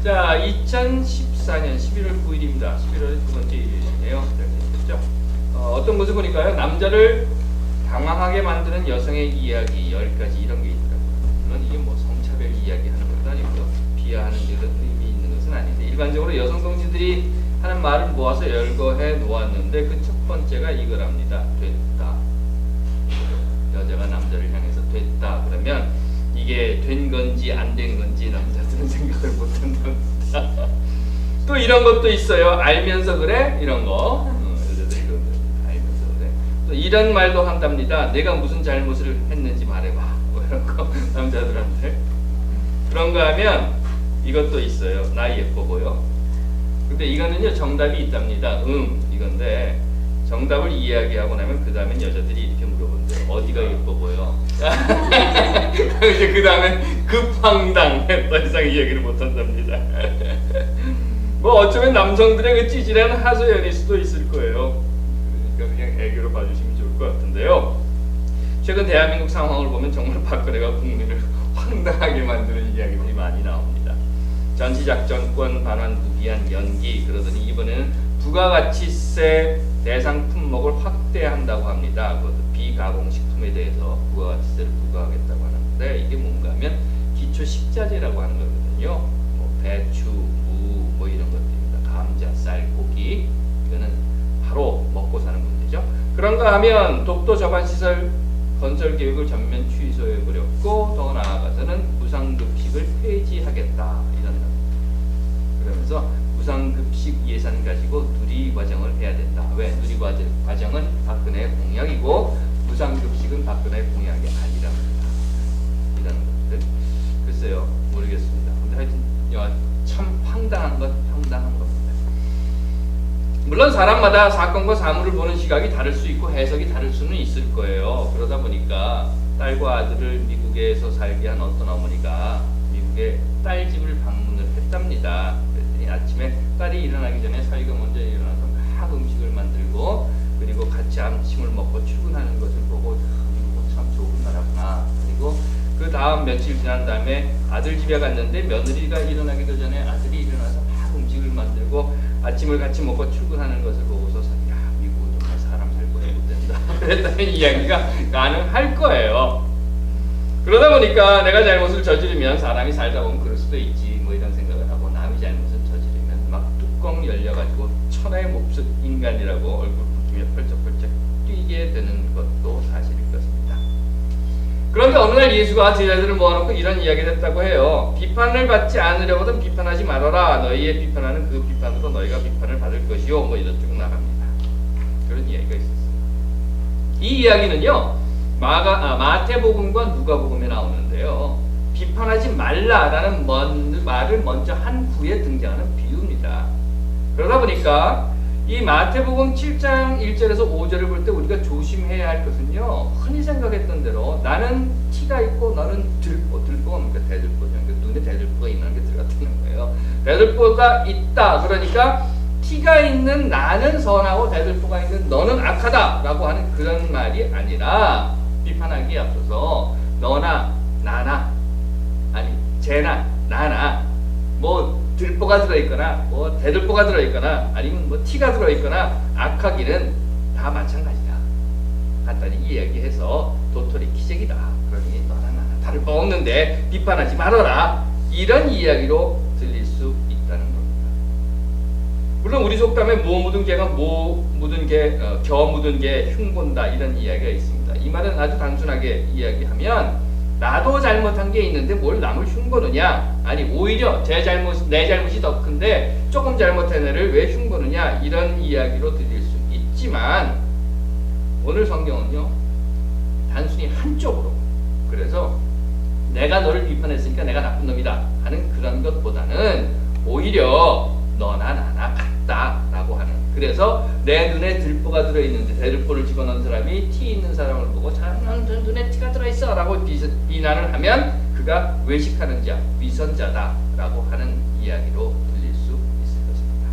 자, 2014년 11월 9일입니다. 11월의 두 번째 일요일이네요. 그렇죠? 어떤 것을 보니까요. 남자를 당황하게 만드는 여성의 이야기 10가지 이런 게 있더라고요. 물론 이게 뭐 성차별 이야기하는 것도 아니고요. 비하하는 데도 의미 있는 것은 아닌데 일반적으로 여성 동지들이 하는 말을 모아서 열거해 놓았는데 그 첫 번째가 이거랍니다. 됐다. 여자가 남자를 향해서 됐다. 그러면 이게 된 건지 안 된 건지 남자들은 생각을 못 한답니다. 또 이런 것도 있어요. 알면서 그래? 이런 거. 여자들이 그런 거 알면서 그래. 또 이런 말도 한답니다. 내가 무슨 잘못을 했는지 말해봐. 뭐 이런 거 남자들한테. 그런 거 하면 이것도 있어요. 나 예뻐 보여. 근데 이거는요 정답이 있답니다. 이건데 정답을 이야기하고 나면 그 다음엔 여자들이 이렇게 물어본대요. 어디가 예뻐 보여? 이제 그 다음엔 급황당 더 이상 이야기를 못 한답니다. 뭐 어쩌면 남성들의 그 찌질한 하소연일 수도 있을 거예요. 그러니까 그냥 애교로 봐주시면 좋을 것 같은데요. 최근 대한민국 상황을 보면 정말 박근혜가 국민을 황당하게 만드는 이야기들이 많이 나옵니다. 전시작전권 반환 무기한 연기 그러더니 이번에는 부가가치세 대상 품목을 확대한다고 합니다. 그것도 비가공식품에 대해서 부가가치세를 부과하겠다고 하는데 이게 뭔가 하면 기초식자재라고 하는 거거든요. 뭐 배추, 무, 뭐 이런 것들입니다. 감자, 쌀, 고기 이거는 바로 먹고 사는 문제죠. 그런가 하면 독도 저반시설 건설 계획을 전면 취소해버렸고 더 나아가서는 무상급식을 폐지하겠다 이런 겁니다. 그러면서 무상급식 예산 가지고 누리과정을 해야 된다. 왜? 누리과정은 박근혜의 공약이고 무상급식은 박근혜의 공약이 아니랍니다. 이런 것들 글쎄요 모르겠습니다. 근데 하여튼 참 황당한 겁니다. 물론 사람마다 사건과 사물을 보는 시각이 다를 수 있고 해석이 다를 수는 있을 거예요. 그러다 보니까 딸과 아들을 미국에서 살게 한 어떤 어머니가 미국의 딸 집을 방문을 했답니다. 그랬더니 아침에 딸이 일어나기 전에 사위가 먼저 일어나서 막 음식을 만들고 그리고 같이 아침을 먹고 출근하는 것을 보고 미국은 참 좋은 나라구나. 그리고 그 다음 며칠 지난 다음에 아들 집에 갔는데 며느리가 일어나기도 전에 아들이 일어나서 막 음식을 만들고 아침을 같이 먹고 출근하는 것을 보고서 야 미국은 정말 사람 살고 못된다 그랬다는 이야기가 가능할 거예요. 그러다 보니까 내가 잘못을 저지르면 사람이 살다 보면 그럴 수도 있지 뭐 이런 생각을 하고 남이 잘못을 저지르면 막 뚜껑 열려가지고 천하의 몹쓸 인간이라고 얼굴 붉히며 펄쩍펄쩍 뛰게 되는 것도 사실일 것입니다. 그런데 어느 날 예수가 제자들을 모아놓고 이런 이야기를 했다고 해요. 비판을 받지 않으려거든 비판하지 말아라. 너희의 비판하는 그 비판으로 너희가 비판을 받을 것이요. 뭐 이런 쭉 나갑니다. 그런 이야기가 있었어요. 이 이야기는요. 마태복음과 누가복음에 나오는데요. 비판하지 말라라는 말을 먼저 한 후에 등장하는 비유입니다. 그러다 보니까 이 마태복음 7장 1절에서 5절을 볼 때 우리가 조심해야 할 것은요. 흔히 생각했던 대로 나는 티가 있고 너는 들보가 뭡니까? 대들보죠. 그러니까 눈에 대들보가 있는 게 들어갔다는 거예요. 대들보가 있다. 그러니까 티가 있는 나는 선하고 대들보가 있는 너는 악하다 라고 하는 그런 말이 아니라 비판하기에 앞서서 너나 나나 아니 쟤나 나나 뭐 들보가 들어있거나 뭐 대들보가 들어있거나 아니면 뭐 티가 들어있거나 악하기는 다 마찬가지다. 간단히 이야기해서 도토리 키재기다. 그러니 너나 나나 다를 바 없는데 비판하지 말아라. 이런 이야기로 들릴 수 있다는 겁니다. 물론 우리 속담에 뭐 묻은 개가 뭐 묻은 개, 겨 묻은 개 흉본다 이런 이야기가 있습니다. 이 말은 아주 단순하게 이야기하면 나도 잘못한 게 있는데 뭘 남을 흉보느냐? 아니 오히려 내 잘못이 더 큰데 조금 잘못한 애를 왜 흉보느냐? 이런 이야기로 들릴 수 있지만 오늘 성경은요 단순히 한쪽으로 그래서 내가 너를 비판했으니까 내가 나쁜 놈이다 하는 그런 것보다는 오히려 너나 나나 같다라고 하는 그래서 내 눈에 들보가 들어있는데 대들보를 집어넣은 사람이 티 있는 사람을 보고 넌 눈에 티가 들어있어 라고 비난을 하면 그가 외식하는 자, 위선자다 라고 하는 이야기로 들릴 수 있을 것입니다.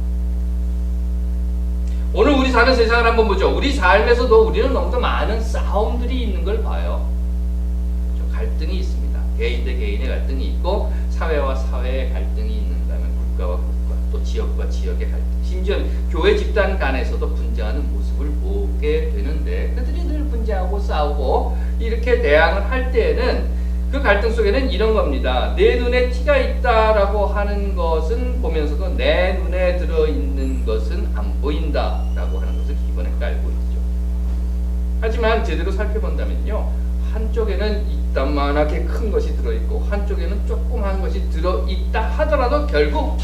오늘 우리 사는 세상을 한번 보죠. 우리 삶에서도 우리는 너무도 많은 싸움들이 있는 걸 봐요. 그렇죠? 갈등이 있습니다. 개인 대 개인의 갈등이 있고 사회와 사회의 갈등이 있는다면 국가와 국가, 또 지역과 지역의 갈등, 심지어 교회 집단 간에서도 분쟁하는 모습을 보게 되는데, 그들이 늘 분쟁하고 싸우고 이렇게 대항을 할 때에는 그 갈등 속에는 이런 겁니다. 내 눈에 티가 있다라고 하는 것은 보면서도 내 눈에 들어있는 것은 안 보인다라고 하는 것을 기본에 깔고 있죠. 하지만 제대로 살펴본다면요, 한쪽에는 이따만하게 큰 것이 들어있고 한쪽에는 조그만 것이 들어있다 하더라도, 결국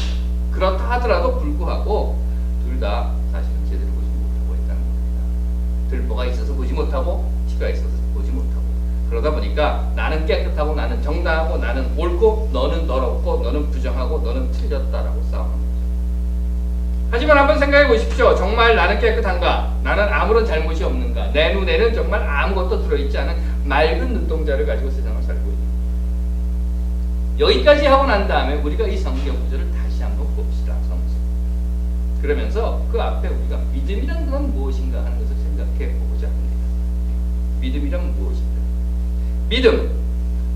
그렇다 하더라도 불구하고 둘 다 사실은 제대로 보지 못하고 있다는 겁니다. 들보가 있어서 보지 못하고 티가 있어서 보지 못하고, 그러다 보니까 나는 깨끗하고 나는 정당하고 나는 옳고 너는 더럽고 너는 부정하고 너는 틀렸다라고 싸우는 거죠. 하지만 한번 생각해 보십시오. 정말 나는 깨끗한가? 나는 아무런 잘못이 없는가? 내 눈에는 정말 아무것도 들어있지 않은 맑은 눈동자를 가지고 세상을 살고 있는 거예요. 여기까지 하고 난 다음에 우리가 이 성경 구절을 다시 한번 봅시다. 그러면서 그 앞에 우리가 믿음이란 건 무엇인가 하는 것을 생각해 보고자 합니다. 믿음이란 무엇인가? 믿음,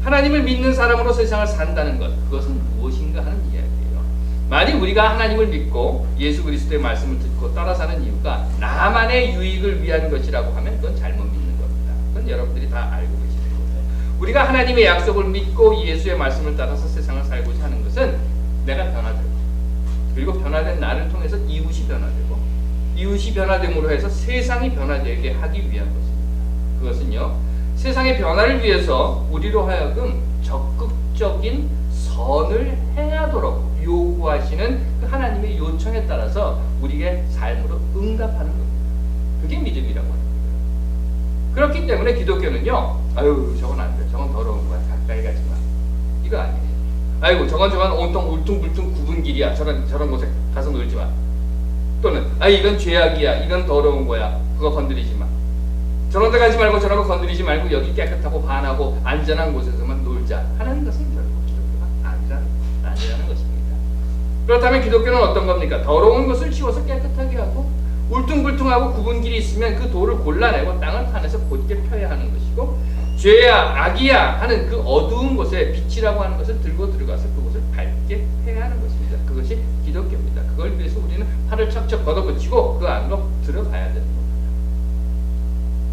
하나님을 믿는 사람으로 세상을 산다는 것, 그것은 무엇인가 하는 이야기예요. 만일 우리가 하나님을 믿고 예수 그리스도의 말씀을 듣고 따라 사는 이유가 나만의 유익을 위한 것이라고 하면 그건 잘못 믿는 겁니다. 그건 여러분들이 다 알고 계시는 거예요. 우리가 하나님의 약속을 믿고 예수의 말씀을 따라서 세상을 살고자 하는 것은 내가 변화되고, 그리고 변화된 나를 통해서 이웃이 변화되고, 이웃이 변화됨으로 해서 세상이 변화되게 하기 위한 것입니다. 그것은요, 세상의 변화를 위해서 우리로 하여금 적극적인 선을 행하도록 요구하시는 그 하나님의 요청에 따라서 우리의 삶으로 응답하는 겁니다. 그게 믿음이라고 하는 거예요. 그렇기 때문에 기독교는요, 아유 저건 안 돼, 저건 더러운 거야, 가까이 가지 마, 이거 아니에요. 아이고 저건 온통 울퉁불퉁 굽은 길이야, 저런 곳에 가서 놀지 마. 또는 이건 죄악이야, 이건 더러운 거야, 그거 건드리지 마. 저런 데 가지 말고 저런 거 건드리지 말고 여기 깨끗하고 반하고 안전한 곳에서만 놀자 하는 것은 결국 기독교가 아니라는 것입니다. 그렇다면 기독교는 어떤 겁니까? 더러운 것을 치워서 깨끗하게 하고, 울퉁불퉁하고 굽은 길이 있으면 그 돌을 골라내고 땅을 파내서 곧게 펴야 하는 것이고, 죄야 악이야 하는 그 어두운 곳에 빛이라고 하는 것을 들고 들어가서 그곳을 밝게 해야 하는 것입니다. 그것이 기독교입니다. 그걸 위해서 우리는 팔을 척척 걷어붙이고 그 안으로 들어가야 되는 겁니다.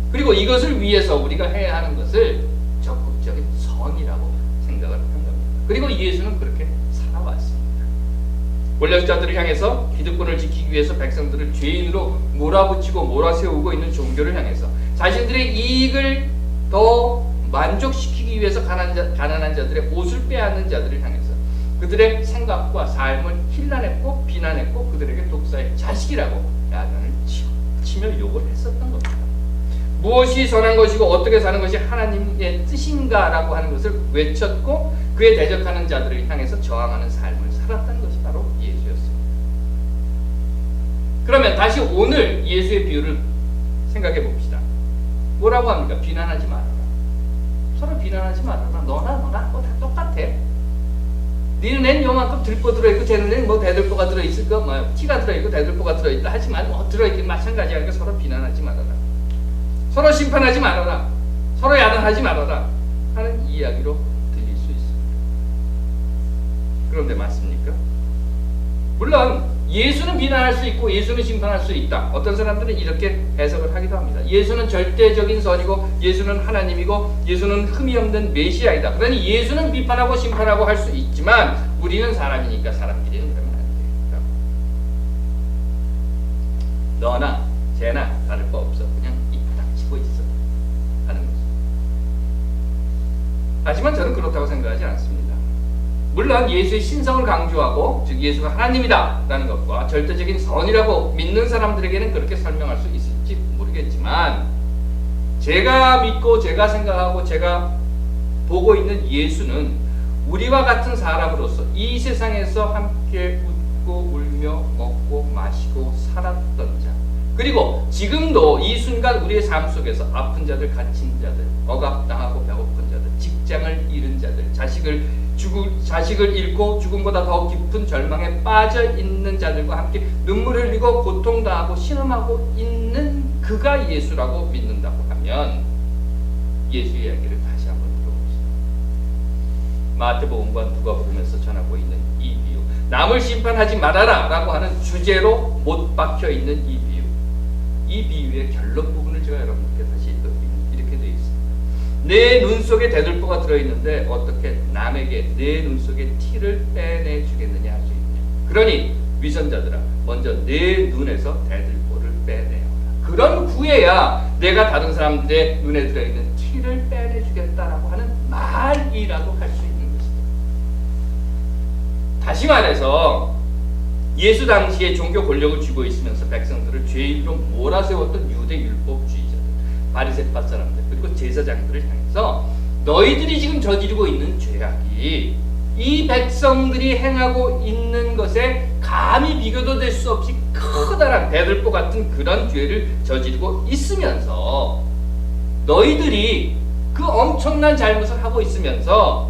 그리고 이것을 위해서 우리가 해야 하는 것을 적극적인 선이라고 생각을 한 겁니다. 그리고 예수는 그렇게 살아왔습니다. 권력자들을 향해서, 기득권을 지키기 위해서 백성들을 죄인으로 몰아붙이고 몰아세우고 있는 종교를 향해서, 자신들의 이익을 더 만족시키기 위해서 가난한 자들의 옷을 빼앗는 자들을 향해서 그들의 생각과 삶을 힐난했고 비난했고, 그들에게 독사의 자식이라고 야단을 치며 욕을 했었던 겁니다. 무엇이 선한 것이고 어떻게 사는 것이 하나님의 뜻인가라고 하는 것을 외쳤고, 그에 대적하는 자들을 향해서 저항하는 삶을 살았던 것이 바로 예수였습니다. 그러면 다시 오늘 예수의 비유를 생각해 봅시다. 뭐라고 합니까? 비난하지 말아라. 서로 비난하지 말아라. 너나 뭐 다 똑같아. 네 눈엔 요만큼 들보 들어있고 제 눈엔 뭐 대들보가 들어있을 거, 뭐 티가 들어있고 대들보가 들어있다 하지만 뭐 들어있긴 마찬가지야. 서로 비난하지 말아라. 서로 심판하지 말아라. 서로 야단하지 말아라 하는 이야기로 들릴 수 있습니다. 그런데 맞습니까? 물론 예수는 비난할 수 있고 예수는 심판할 수 있다. 어떤 사람들은 이렇게 해석을 하기도 합니다. 예수는 절대적인 선이고 예수는 하나님이고 예수는 흠이 없는 메시아이다. 그러니 예수는 비판하고 심판하고 할 수 있지만 우리는 사람이니까 사람끼리는 그러면 안 돼요. 너나 쟤나 다를 거 없어. 그냥 입 닥치고 있어 하는 거죠. 하지만 저는 그렇다고 생각하지 않습니다. 물론 예수의 신성을 강조하고, 즉 예수가 하나님이다 라는 것과 절대적인 선이라고 믿는 사람들에게는 그렇게 설명할 수 있을지 모르겠지만, 제가 믿고 제가 생각하고 제가 보고 있는 예수는 우리와 같은 사람으로서 이 세상에서 함께 웃고 울며 먹고 마시고 살았던 자, 그리고 지금도 이 순간 우리의 삶 속에서 아픈 자들, 갇힌 자들, 억압당하고 배고픈 자들, 직장을 잃은 자들, 자식을 잃고 죽음보다 더 깊은 절망에 빠져 있는 자들과 함께 눈물 흘리고 고통당하고 신음하고 있는 그가 예수라고 믿는다고 하면, 예수 이야기를 다시 한번 들어봅시다. 마태복음과 누가복음에서 전하고 있는 이 비유, 남을 심판하지 말아라 라고 하는 주제로 못 박혀 있는 이 비유, 이 비유의 결론 부분을 제가 여러분께 다시 읽어드리면 이렇게 되어 있습니다. 내 눈 속에 대들보가 들어있는데 어떻게 남에게 내 눈 속에 티를 빼내주겠느냐 할 수 있느냐. 그러니 위선자들아, 먼저 내 눈에서 대들보를 빼내어라. 그런 후에야 내가 다른 사람들의 눈에 들어있는 티를 빼내주겠다라고 하는 말이라도 할 수 있는 것이다. 다시 말해서 예수 당시에 종교 권력을 쥐고 있으면서 백성들을 죄인으로 몰아세웠던 유대 율법주의자들, 바리새파 사람들, 그리고 제사장들을 향해서 너희들이 지금 저지르고 있는 죄악이 이 백성들이 행하고 있는 것에 감히 비교도 될 수 없이 커다란 대들보 같은 그런 죄를 저지르고 있으면서 너희들이 그 엄청난 잘못을 하고 있으면서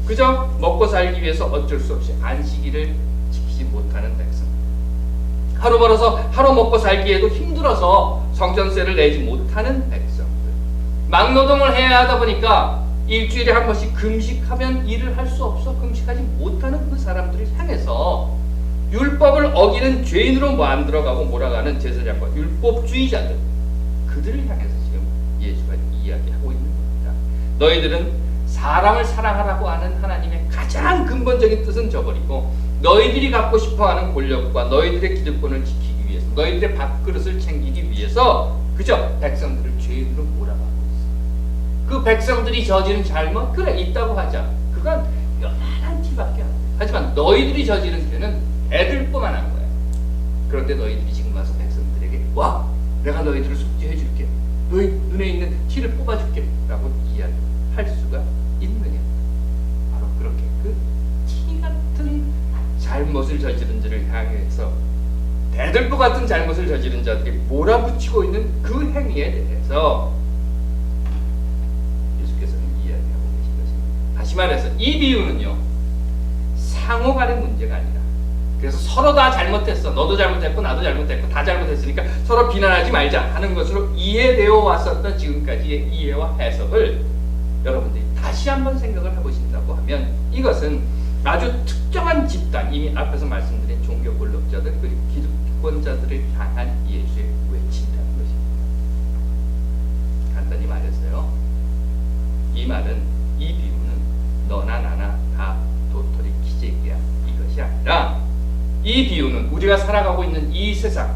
그저 먹고 살기 위해서 어쩔 수 없이 안식일을 지키지 못하는 백성, 하루 벌어서 하루 먹고 살기에도 힘들어서 성전세를 내지 못하는 백성들, 막노동을 해야 하다 보니까 일주일에 한 번씩 금식하면 일을 할 수 없어 금식하지 못하는 그 사람들을 향해서 율법을 어기는 죄인으로 만들어가고 몰아가는 제사장과 율법주의자들, 그들을 향해서 지금 예수가 이야기하고 있는 겁니다. 너희들은 사람을 사랑하라고 하는 하나님의 가장 근본적인 뜻은 저버리고 너희들이 갖고 싶어하는 권력과 너희들의 기득권을 지키기 위해서, 너희들의 밥그릇을 챙기기 위해서 그저 백성들을 죄인으로 몰아가고 있어. 그 백성들이 저지른 잘못, 그래 있다고 하자. 그건 요만한 티밖에 안 돼. 하지만 너희들이 저지른 죄는 애들뿐만 한 거야. 그런데 너희들이 지금 와서 백성들에게 와, 내가 너희들을 속죄해 줄게, 너희 눈에 있는 티를 뽑아줄게 라고 이야기할 수가 있느냐. 바로 그렇게 그 티 같은 잘못을 저지른 자를 향해서 대들보 같은 잘못을 저지른 자들이 몰아붙이고 있는 그 행위에 대해서 예수께서는 이야기하고 계신 것입니다. 다시 말해서 이 비유는요, 상호 간의 문제가 아니라, 그래서 서로 다 잘못했어, 너도 잘못했고 나도 잘못했고 다 잘못했으니까 서로 비난하지 말자 하는 것으로 이해되어 왔었던 지금까지의 이해와 해석을 여러분들이 다시 한번 생각을 해보신다고 하면 이것은 아주 특정한 집단, 이미 앞에서 말씀드린 종교 권력자들 그리고 기득권자들을 향한 예수의 외친다는 것입니다. 간단히 말해서요, 이 말은, 이 비유는 너나 나나 다 도토리 기재기야 이것이 아니라, 이 비유는 우리가 살아가고 있는 이 세상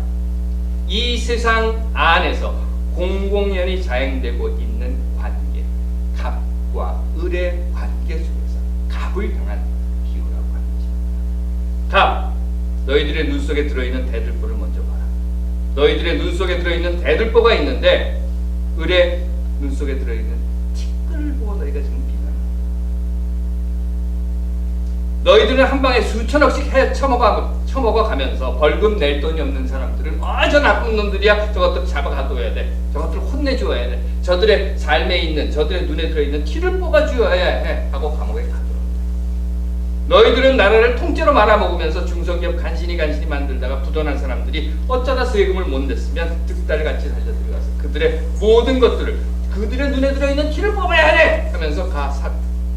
안에서 공공연히 자행되고 있는 관계, 갑과 을의 관계 속에서 갑을 향한 비유라고 하는 것입니다. 갑, 너희들의 눈 속에 들어있는 대들보를 먼저 봐라. 너희들의 눈 속에 들어있는 대들보가 있는데 을의 눈 속에 들어있는 티끌을 보고 너희가 지금 너희들은 한 방에 수천억씩 쳐먹어 가면서 벌금 낼 돈이 없는 사람들은 저 나쁜 놈들이야, 저것들 잡아가둬야 돼, 저것들 혼내주어야 돼, 저들의 삶에 있는, 저들의 눈에 들어있는 티를 뽑아주어야 해 하고 감옥에 가둬놓는다. 너희들은 나라를 통째로 말아먹으면서 중소기업 간신히 만들다가 부도난 사람들이 어쩌다 세금을 못 냈으면 득달같이 달려 들어가서 그들의 모든 것들을, 그들의 눈에 들어있는 티를 뽑아야 돼 하면서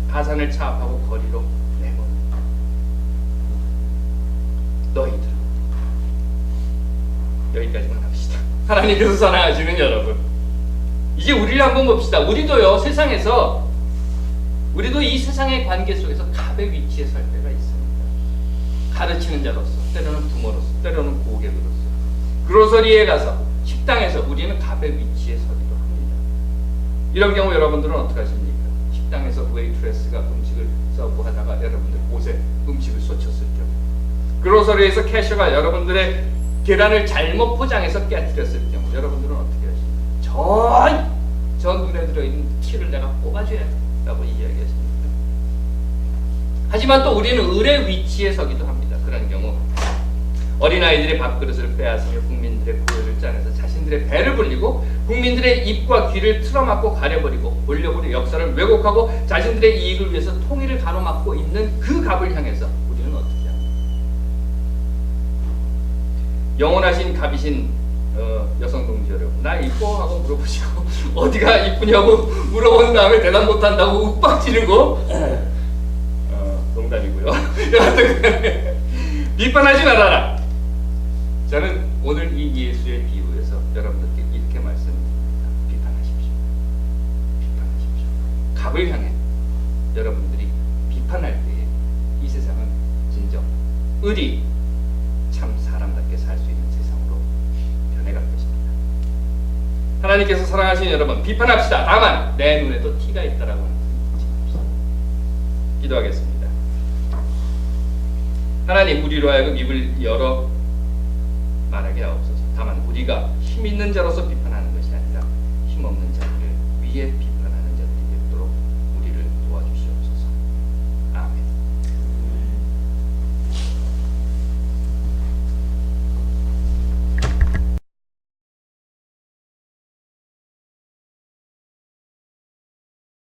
가산을 차압하고 거리로 너희들, 여기까지만 합시다. 하나님께서 사랑하시는 여러분, 이제 우리를 한번 봅시다. 우리도요, 세상에서, 우리도 이 세상의 관계 속에서 갑의 위치에 설 때가 있습니다. 가르치는 자로서, 때로는 부모로서, 때로는 고객으로서, 그로서리에 가서, 식당에서 우리는 갑의 위치에 서기도 합니다. 이런 경우 여러분들은 어떻게 하십니까? 식당에서 웨이트레스가 음식을 서브하다가 여러분들 옷에 음식을 쏟쳤을 경우, 그로서리에서 캐셔가 여러분들의 계란을 잘못 포장해서 깨뜨렸을 경우 여러분들은 어떻게 하십니까? 저 눈에 들어있는 티를 내가 뽑아줘야 돼 라고 이야기하십니까? 하지만 또 우리는 을의 위치에 서기도 합니다. 그런 경우 어린아이들의 밥그릇을 빼앗으며 국민들의 고열을 짜내서 자신들의 배를 불리고 국민들의 입과 귀를 틀어막고 가려버리고 권력으로 역사를 왜곡하고 자신들의 이익을 위해서 통일을 가로막고 있는 그 갑을 향해서 우리는 어떻게 합니까? 영원하신 갑이신 여성 동지 여러분, 나 이뻐? 하고 물어보시고 어디가 이쁘냐고 물어보는 다음에 대답 못한다고 윽박 지르고 농담이고요. 여하튼 비판하지 말아라. 저는 오늘 이 예수의 비유에서 여러분들께 이렇게 말씀드립니다. 비판하십시오. 비판하십시오. 갑을 향해 여러분들이 비판할 때에 이 세상은 진정 의리 참 사람답게 살 수 있는 세상으로 변해갈 것입니다. 하나님께서 사랑하시는 여러분, 비판합시다. 다만 내 눈에도 티가 있다라고 하는 것을 잊지 맙시다. 기도하겠습니다. 하나님, 우리로 하여금 입을 열어 말하게 하옵소서. 다만 우리가 힘 있는 자로서 비판하는 것이 아니라 힘 없는 자들을 위에 비판하는